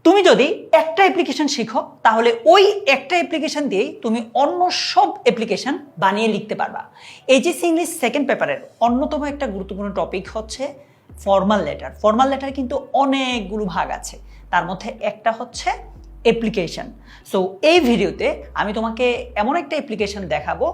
তুমি যদি একটা অ্যাপ্লিকেশন শিখো তাহলে ওই একটা অ্যাপ্লিকেশন দিয়েই তুমি অন্য সব অ্যাপ্লিকেশন বানিয়ে লিখতে পারবা। এইচএসসি ইংলিশ সেকেন্ড পেপারের অন্যতম একটা গুরুত্বপূর্ণ টপিক হচ্ছে ফর্মাল লেটার। ফর্মাল লেটার কিন্তু অনেকগুলো ভাগ আছে, তার মধ্যে একটা হচ্ছে অ্যাপ্লিকেশন। সো এই ভিডিওতে আমি তোমাকে এমন একটা অ্যাপ্লিকেশন দেখাবো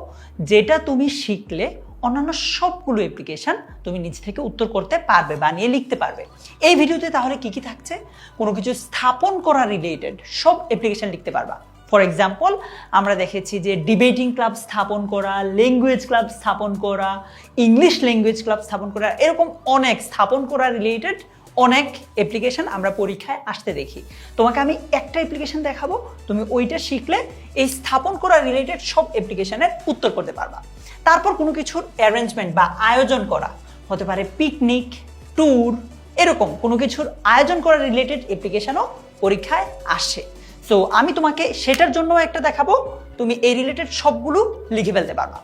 যেটা তুমি শিখলে অন্যান্য সবগুলো অ্যাপ্লিকেশন তুমি নিজ থেকে উত্তর করতে পারবে, বানিয়ে লিখতে পারবে। এই ভিডিওতে তাহলে কি কি থাকছে? কোনো কিছু স্থাপন করা রিলেটেড সব অ্যাপ্লিকেশন লিখতে পারবা। ফর এক্সাম্পল, আমরা দেখেছি যে ডিবেটিং ক্লাব স্থাপন করা, ল্যাঙ্গুয়েজ ক্লাব স্থাপন করা, ইংলিশ ল্যাঙ্গুয়েজ ক্লাব স্থাপন করা, এরকম অনেক স্থাপন করা রিলেটেড অনেক অ্যাপ্লিকেশন আমরা পরীক্ষায় আসতে দেখি। তোমাকে আমি একটা অ্যাপ্লিকেশন দেখাবো, তুমি ওইটা শিখলে এই স্থাপন করা রিলেটেড সব অ্যাপ্লিকেশনের উত্তর করতে পারবা। তারপর কোনো কিছুর অ্যারেঞ্জমেন্ট বা আয়োজন করা, হতে পারে পিকনিক, ট্যুর, এরকম কোনো কিছুর আয়োজন করা রিলেটেড অ্যাপ্লিকেশনও পরীক্ষায় আসে। সো আমি তোমাকে সেটার জন্য একটা দেখাবো, তুমি এই রিলেটেড সবগুলো লিখে ফেলতে পারবা।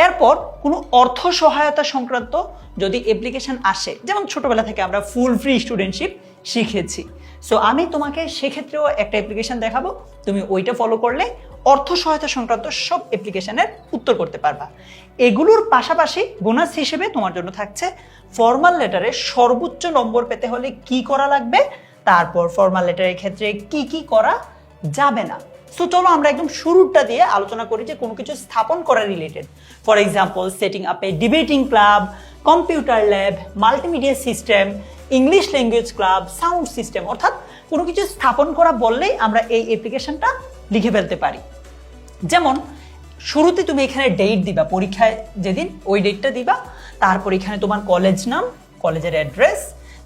এরপর কোনো অর্থ সহায়তা সংক্রান্ত যদি অ্যাপ্লিকেশন আসে, যেমন ছোটবেলা থেকে আমরা ফুল ফ্রি স্টুডেন্টশিপ শিখেছি, সো আমি তোমাকে সেক্ষেত্রেও একটা অ্যাপ্লিকেশন দেখাবো, তুমি ওইটা ফলো করলে অর্থ সহায়তা সংক্রান্ত সব অ্যাপ্লিকেশনের উত্তর করতে পারবা। এগুলোর পাশাপাশি বোনাস হিসেবে তোমার জন্য থাকছে ফর্মাল লেটারে সর্বোচ্চ নম্বর পেতে হলে কি করা লাগবে, তারপর ফর্মাল লেটারের ক্ষেত্রে কি কি করা যাবে না। সো চলো আমরা একদম শুরুটা দিয়ে আলোচনা করি যে কোনো কিছু স্থাপন করা related. For example, setting up a debating club, computer lab, multimedia system, English language club, sound system, অর্থাৎ কোনো কিছু স্থাপন করা বললেই আমরা এই অ্যাপ্লিকেশনটা লিখে ফেলতে পারি। যেমন শুরুতে তুমি এখানে ডেট দিবা, পরীক্ষায় যেদিন ওই ডেটটা দিবা, তারপর এখানে তোমার কলেজ নাম, কলেজের অ্যাড্রেস,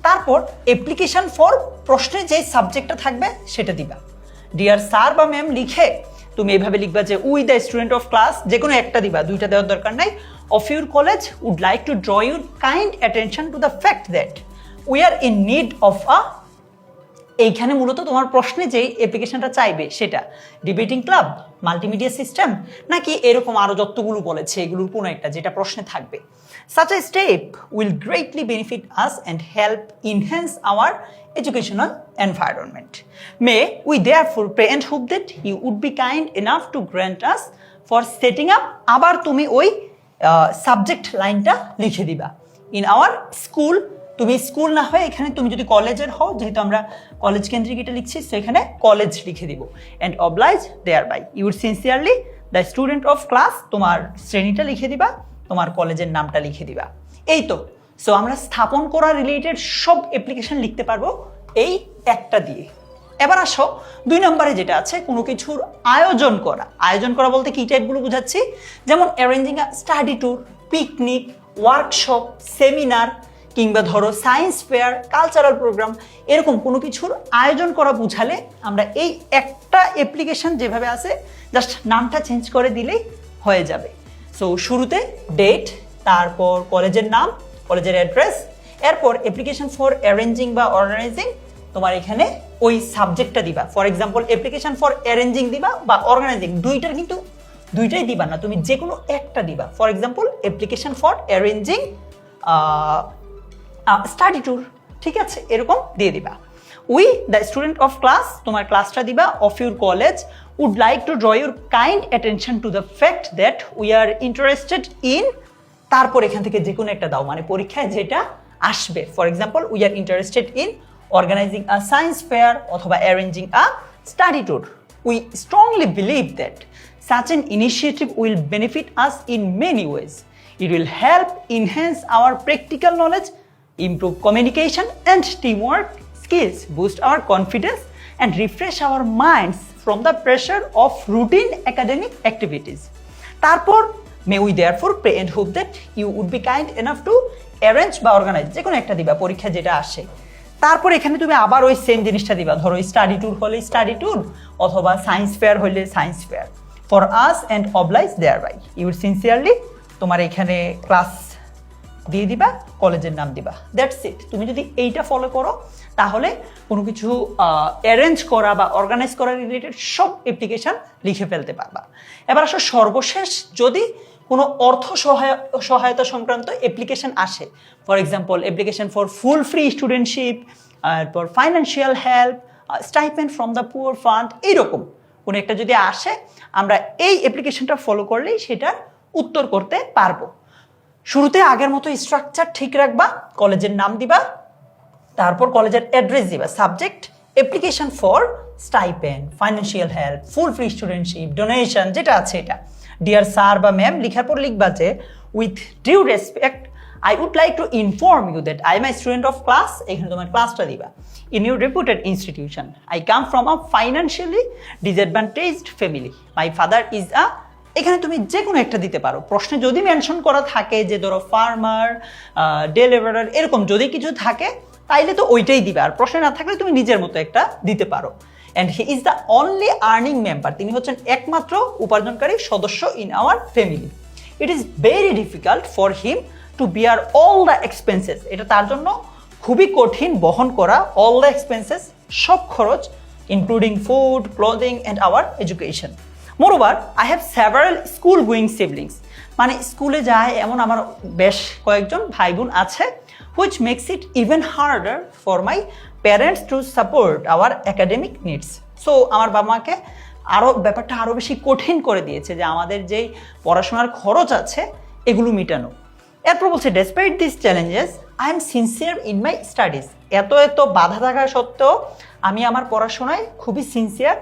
তারপর অ্যাপ্লিকেশন ফর প্রশ্নে যে সাবজেক্টটা থাকবে সেটা দিবা। ডিয়ার স্যার বা ম্যাম লিখে তুমি এইভাবে লিখবা যে we the student of class, যে কোনো একটা দিবা, দুইটা দেওয়ার দরকার নাই, of your college would like to draw your kind attention to the fact that we are in need of a, এইখানে মূলত তোমার প্রশ্নে যেই অ্যাপ্লিকেশনটা চাইবে সেটা ডিবেটিং ক্লাব, মাল্টিমিডিয়া সিস্টেম, নাকি এরকম আরো যতগুলো বলেছে এগুলোর কোনো একটা যেটা প্রশ্নে থাকবে। Such a step will greatly benefit us and help enhance our educational environment. May we therefore pray and hope that you would be kind enough to grant us for setting up, আবার তুমি ওই subject লাইনটা লিখে দিবা, in our school। তুমি school না হয় এখানে তুমি যদি কলেজের হও, যেহেতু আমরা কলেজ কেন্দ্রিক এটা লিখছি, সেখানে কলেজ লিখে দিব। And oblige thereby your sincerely the student of class, তোমার শ্রেণীটা লিখে দিবা, তোমার কলেজের নামটা লিখে দিবা। এই তো। সো আমরা স্থাপন করা রিলেটেড সব অ্যাপ্লিকেশন লিখতে পারবো এই একটা দিয়ে। এবার আসো 2 নম্বরে যেটা আছে, কোনো কিছুর আয়োজন করা। আয়োজন করা বলতে কি টাইপগুলো বুঝাচ্ছি, যেমন arranging a study tour, picnic, workshop, seminar, কিংবা ধরো সায়েন্স ফেয়ার, কালচারাল প্রোগ্রাম, এরকম কোনো কিছুর আয়োজন করা বুঝালে আমরা এই একটা অ্যাপ্লিকেশন যেভাবে আছে জাস্ট নামটা চেঞ্জ করে দিলেই হয়ে যাবে। সো শুরুতে ডেট, তারপর কলেজের নাম, কলেজের অ্যাড্রেস, এরপর অ্যাপ্লিকেশন ফর অ্যারেঞ্জিং বা অর্গানাইজিং, তোমার এখানে ওই সাবজেক্টটা দিবা। For example, application for arranging দিবা বা অর্গানাইজিং, দুইটার কিন্তু দুইটাই দিবা না, তুমি যে কোনো একটা দিবা। For example, application for arranging study tour, ঠিক আছে, এরকম দিয়ে দিবা। We the student of class, তোমার ক্লাসটা দিবা, of your college would like to draw your kind attention to the fact that we are interested in, তারপর এখান থেকে যে কোনো একটা দাও, মানে পরীক্ষায় যেটা আসবে। For example, we are interested in organising a science fair অথবা arranging a study tour. We strongly believe that such an initiative will benefit us in many ways. It will help enhance our practical knowledge, improve communication and teamwork skills, boost our confidence and refresh our minds from the pressure of routine academic activities. তারপর may we therefore pray and hope that you would be kind enough to arrange বা organize, যে কোনো একটা দিবা পরীক্ষা যেটা আসে। তারপর এখানে তুমি আবার ওই সেম জিনিসটা দিবা, ধরো স্টাডি ট্যুর হলে স্টাডি ট্যুর অথবা সায়েন্স ফেয়ার হলে science fair. For us and oblige thereby your sincerely, তোমার এখানে ক্লাস দিয়ে দিবা, কলেজের নাম দিবা, দ্যাটস ইট। তুমি যদি এইটা ফলো করো তাহলে কোনো কিছু অ্যারেঞ্জ করা বা অর্গানাইজ করা রিলেটেড সব অ্যাপ্লিকেশন লিখে ফেলতে পারবা। এবার আসো সর্বশেষ, যদি কোনো অর্থ সহায়তা সংক্রান্ত অ্যাপ্লিকেশন আসে, for example application for full free studentship, এরপর financial help, stipend from the poor fund, এইরকম কোনো একটা যদি আসে আমরা এই অ্যাপ্লিকেশনটা ফলো করলেই সেটার উত্তর করতে পারবো। শুরুতে আগের মতো স্ট্রাকচার ঠিক রাখবা, কলেজের নাম দিবা, তারপর কলেজের অ্যাড্রেস দিবা, subject application for stipend, financial help, full free studentship, donation যেটা আছে এটা। ডিয়ার স্যার বা ম্যাম লিখার পর লিখবা যে with due respect I would like to inform you that I am a student of class, এখানে তোমার ক্লাসটা দিবা, in your reputed institution. I come from a financially disadvantaged family. My father is a, এখানে তুমি যে কোনো একটা দিতে পারো। প্রশ্নে যদি মেনশন করা থাকে যে ধরো ফার্মার, ডে লেবারার, এরকম যদি কিছু থাকে তাইলে তো ওইটাই দিবে, আর প্রশ্নে না থাকলে তুমি নিজের মতো একটা দিতে পারো। And he is the only earning member, তিনি হচ্ছেন একমাত্র উপার্জনকারী সদস্য in our family. It is very difficult for him to bear all the expenses, এটা তার জন্য খুবই কঠিন বহন করা অল দ্য এক্সপেন্সেস, সব খরচ, including food, clothing and our education. Moreover I have several school going siblings, মানে স্কুলে যায় এমন আমার বেশ কয়েকজন ভাই বোন আছে, which makes it even harder for my parents to support our academic needs. So আমার বাবা মাকে ব্যাপারটা আরও বেশি কঠিন করে দিয়েছে যে আমাদের যেই পড়াশোনার খরচ আছে এগুলো মেটানো। এরপর বলছে despite this challenges I am sincere in my studies, এত বাধা থাকা সত্ত্বেও আমি আমার পড়াশোনায় খুবই sincere.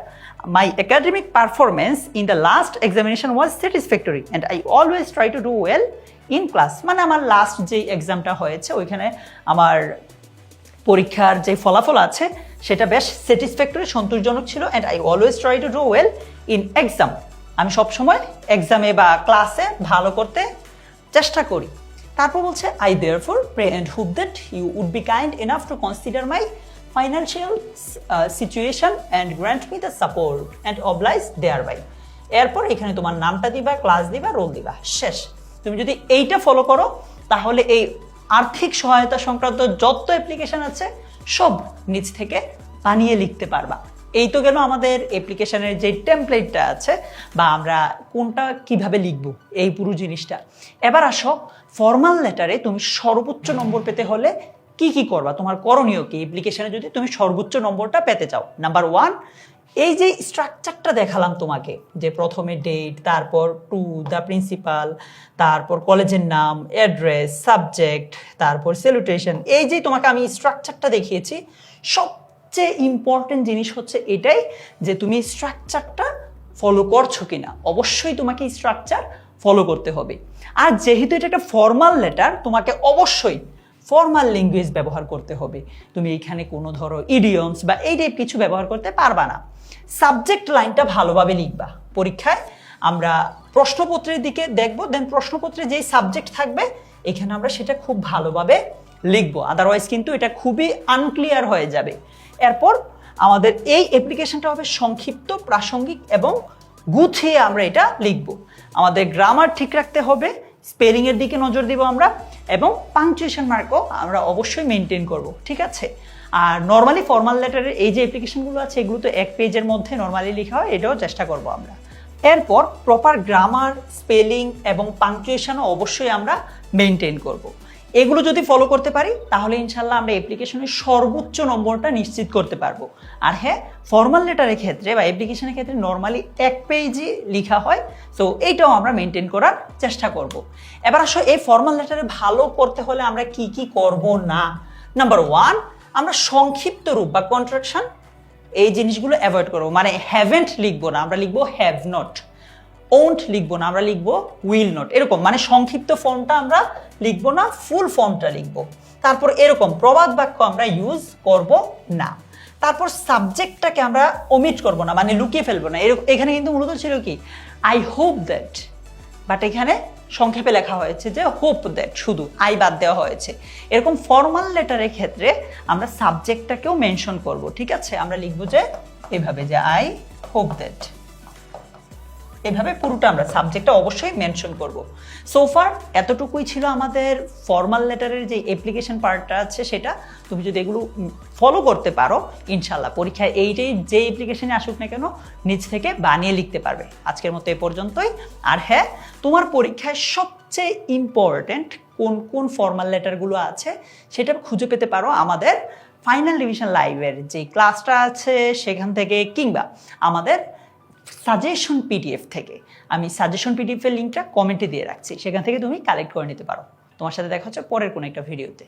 My academic performance in the last examination was satisfactory and I always try to do well in class, মানে আমার লাস্ট যেই এক্সামটা হয়েছে ওইখানে আমার পরীক্ষার যে ফলাফল আছে সেটা বেশ স্যাটিসফ্যাক্টরি, সন্তোষজনক ছিল। And I always try to do well in exam, আমি সবসময় এক্সামে বা ক্লাসে ভালো করতে চেষ্টা করি। তারপর বলছে I therefore pray and hope that you would be kind enough to consider my financial situation and grant me the support and oblige thereby. এরপর এখানে তোমার নামটা দিবা, ক্লাস দিবা, রোল দিবা, শেষ। তুমি যদি এইটা ফলো করো তাহলে এই আর্থিক সহায়তা সংক্রান্ত যত অ্যাপ্লিকেশন আছে সব নিজ থেকে বানিয়ে লিখতে পারবা। এই তো গেল আমাদের অ্যাপ্লিকেশনের যে টেমপ্লেটটা আছে বা আমরা কোনটা কিভাবে লিখব এই পুরো জিনিসটা। এবার আসো ফর্মাল লেটারে তুমি সর্বোচ্চ নম্বর পেতে হলে কি কি করবা, তোমার করণীয় কি অ্যাপ্লিকেশনে যদি তুমি সর্বোচ্চ নম্বরটা পেতে চাও। নাম্বার 1, এই যে স্ট্রাকচারটা দেখালাম তোমাকে, যে প্রথমে ডেট, তারপর টু দ্য প্রিন্সিপাল, তারপর কলেজের নাম, অ্যাড্রেস, সাবজেক্ট, তারপর স্যালুটেশন, এই যে তোমাকে আমি স্ট্রাকচারটা দেখিয়েছি, সবচেয়ে ইম্পর্টেন্ট জিনিস হচ্ছে এটাই যে তুমি স্ট্রাকচারটা ফলো করছো কিনা। অবশ্যই তোমাকে স্ট্রাকচার ফলো করতে হবে। আর যেহেতু এটা একটা ফর্মাল লেটার, তোমাকে অবশ্যই ফর্মাল ল্যাঙ্গুয়েজ ব্যবহার করতে হবে। তুমি এখানে কোনো ধরো ইডিয়মস বা এই টাইপ কিছু ব্যবহার করতে পারবা না। সাবজেক্ট লাইনটা ভালোভাবে লিখবা। পরীক্ষায় আমরা প্রশ্নপত্রের দিকে দেখবো, দেন প্রশ্নপত্রে যেই সাবজেক্ট থাকবে এখানে আমরা সেটা খুব ভালোভাবে লিখবো, আদারওয়াইজ কিন্তু এটা খুবই আনক্লিয়ার হয়ে যাবে। এরপর আমাদের এই অ্যাপ্লিকেশনটা হবে সংক্ষিপ্ত, প্রাসঙ্গিক এবং গুছিয়ে আমরা এটা লিখবো। আমাদের গ্রামার ঠিক রাখতে হবে, স্পেলিংয়ের দিকে নজর দিব আমরা, এবং পাংচুয়েশন মার্কও আমরা অবশ্যই মেনটেন করব, ঠিক আছে। আর নর্মালি ফর্মাল লেটারের এই যে অ্যাপ্লিকেশনগুলো আছে এগুলো তো এক পেজের মধ্যে নর্মালি লেখা হয়, এটাও চেষ্টা করব আমরা। এরপর প্রপার গ্রামার, স্পেলিং এবং পাংচুয়েশনও অবশ্যই আমরা মেনটেন করব। এগুলো যদি ফলো করতে পারি তাহলে ইনশাল্লাহ আমরা অ্যাপ্লিকেশনের সর্বোচ্চ নম্বরটা নিশ্চিত করতে পারবো। আর হ্যাঁ, ফর্মাল লেটারের ক্ষেত্রে বা অ্যাপ্লিকেশনের ক্ষেত্রে নর্মালি এক পেজই লেখা হয়, সো এইটাও আমরা মেনটেন করার চেষ্টা করব। এবার আসো এই ফর্মাল লেটারে ভালো করতে হলে আমরা কি কি করব না। নাম্বার 1, আমরা সংক্ষিপ্ত রূপ বা কন্ট্রাকশন এই জিনিসগুলো অ্যাভয়েড করবো। মানে হ্যাভেন্ট লিখবো না, আমরা লিখবো হ্যাভ নট। ওন্ট লিখবো না, আমরা লিখবো উইল নট। এরকম মানে সংক্ষিপ্ত ফর্মটা আমরা লিখবো না, ফুল ফর্মটা লিখবো। তারপর এরকম প্রবাদ বাক্য আমরা ইউজ করব না। তারপর সাবজেক্টটাকে আমরা ওমিট করব না, মানে লুকিয়ে ফেলবো না। এখানে কিন্তু মূলত ছিল কি আই হোপ দ্যাট, বাট এখানে সংক্ষেপে লেখা হয়েছে যে হোপ দ্যাট, শুধু আই বাদ দেওয়া হয়েছে। এরকম ফর্মাল লেটারের ক্ষেত্রে আমরা সাবজেক্টটাকেও মেনশন করব, ঠিক আছে। আমরা লিখবো যে এভাবে যে আই হোপ দ্যাট, এভাবে পুরোটা আমরা সাবজেক্টটা অবশ্যই মেনশন করব। সোফার এতটুকুই ছিল আমাদের ফর্মাল লেটারের যে অ্যাপ্লিকেশন পার্টটা আছে সেটা। তুমি যদি এগুলো ফলো করতে পারো ইনশাল্লাহ পরীক্ষায় এইটাই যে অ্যাপ্লিকেশনে আসুক না কেন নিজ থেকে বানিয়ে লিখতে পারবে। আজকের মতো এ পর্যন্তই। আর হ্যাঁ, তোমার পরীক্ষায় সবচেয়ে ইম্পর্টেন্ট কোন কোন ফর্মাল লেটারগুলো আছে সেটা খুঁজে পেতে পারো আমাদের ফাইনাল রিভিশন লাইভের যে ক্লাসটা আছে সেখান থেকে কিংবা আমাদের সাজেশন পিডিএফ থেকে, আমি সাজেশন পিডিএফের লিঙ্কটা কমেন্টে দিয়ে রাখছি, সেখান থেকে তুমি কালেক্ট করে নিতে পারো। তোমার সাথে দেখা হচ্ছে পরের কোনো একটা ভিডিওতে।